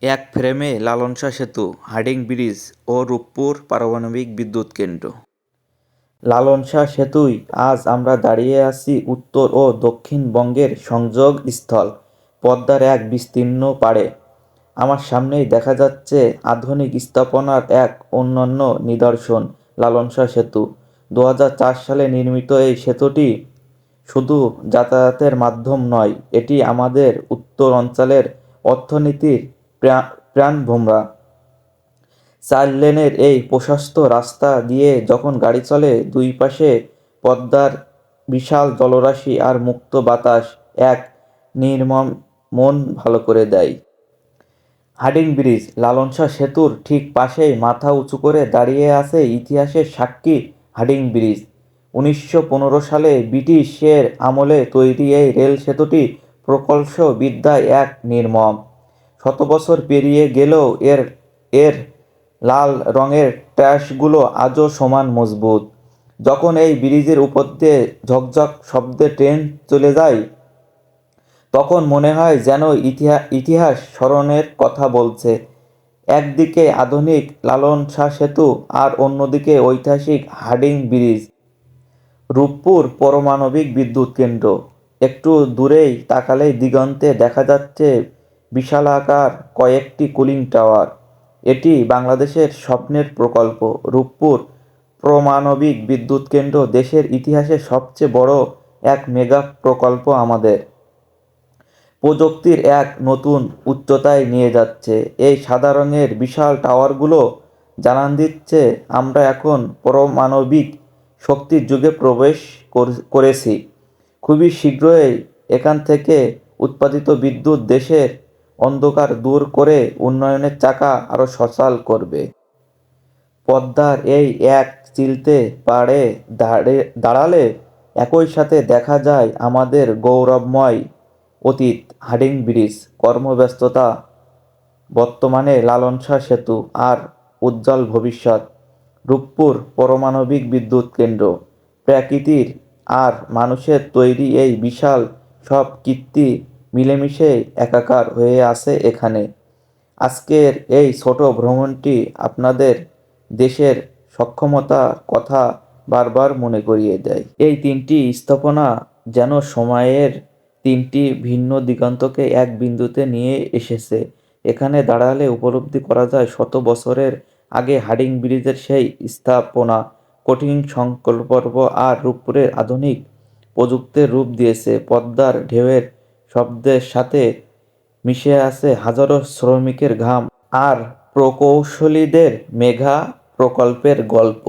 এক ফ্রেমে লালন শাহ সেতু, হার্ডিং ব্রিজ ও রূপপুর পারমাণবিক বিদ্যুৎ কেন্দ্র। লালন শাহ সেতুই আজ আমরা দাঁড়িয়ে আছি উত্তর ও দক্ষিণবঙ্গের সংযোগ স্থল, পদ্মার এক বিস্তীর্ণ পাড়ে। আমার সামনেই দেখা যাচ্ছে আধুনিক স্থাপনার এক অনন্য নিদর্শন, লালন শাহ সেতু। 2004 সালে নির্মিত এই সেতুটি শুধু যাতায়াতের মাধ্যম নয়, এটি আমাদের উত্তর অঞ্চলের অর্থনীতির প্রাণভোমরা। 4 লেনের এই প্রশস্ত রাস্তা দিয়ে যখন গাড়ি চলে, দুই পাশে পদ্মার বিশাল জলরাশি আর মুক্ত বাতাস এক নির্মম মন ভালো করে দেয়। হার্ডিং ব্রিজ, লালন শাহ সেতুর ঠিক পাশেই মাথা উঁচু করে দাঁড়িয়ে আছে ইতিহাসের সাক্ষী হার্ডিং ব্রিজ। 1915 সালে ব্রিটিশের আমলে তৈরি এই রেল সেতুটি প্রকৌশলবিদ্যায় এক নির্মম। শত বছর পেরিয়ে গেলেও এর এর লাল রঙের ট্র্যাশগুলো আজও সমান মজবুত। যখন এই ব্রিজের উপর দিয়ে ঝকঝক শব্দে ট্রেন চলে যায়, তখন মনে হয় যেন ইতিহাস স্মরণের কথা বলছে। একদিকে আধুনিক লালন শাহ সেতু আর অন্যদিকে ঐতিহাসিক হার্ডিং ব্রিজ। রূপপুর পারমাণবিক বিদ্যুৎ কেন্দ্র। একটু দূরেই তাকালেই দিগন্তে দেখা যাচ্ছে বিশালাকার কয়েকটি কুলিং টাওয়ার। এটি বাংলাদেশের স্বপ্নের প্রকল্প। রূপপুর পারমাণবিক বিদ্যুৎ কেন্দ্র দেশের ইতিহাসে সবচেয়ে বড় এক মেগা প্রকল্প আমাদের। প্রযুক্তির এক নতুন উচ্চতায় নিয়ে যাচ্ছে। এই সাদা রঙের বিশাল টাওয়ারগুলো জানান দিচ্ছে আমরা এখন পারমাণবিক শক্তির যুগে প্রবেশ করেছি। খুবই শীঘ্রই এখান থেকে উৎপাদিত বিদ্যুৎ দেশের অন্ধকার দূর করে উন্নয়নের চাকা আরও সচল করবে। পদ্মার এই এক চিলতে পাড়ে দাঁড়ালে একই সাথে দেখা যায় আমাদের গৌরবময় অতীত, হার্ডিং ব্রিজ, কর্মব্যস্ততা বর্তমানে লালন শাহ সেতু, আর উজ্জ্বল ভবিষ্যৎ রূপপুর পারমাণবিক বিদ্যুৎ কেন্দ্র। প্রকৃতির আর মানুষের তৈরি এই বিশাল সব কীর্তি মিলেমিশে একাকার হয়ে আছে এখানে। আজকের এই ছোট ভ্রমণটি আপনাদের দেশের সক্ষমতার কথা বারবার মনে করিয়ে দেয়। এই তিনটি স্থাপনা যেন সময়ের তিনটি ভিন্ন দিগন্তকে এক বিন্দুতে নিয়ে এসেছে। এখানে দাঁড়ালে উপলব্ধি করা যায় শত বছরের আগে হার্ডিং ব্রিজের সেই স্থাপনা কঠিন সংকল্প আর রূপপুরের আধুনিক প্রযুক্তির রূপ দিয়েছে। পদ্মার ঢেউয়ের শব্দের সাথে মিশে আছে হাজারো শ্রমিকের ঘাম আর প্রকৌশলীদের মেঘা প্রকল্পের গল্প।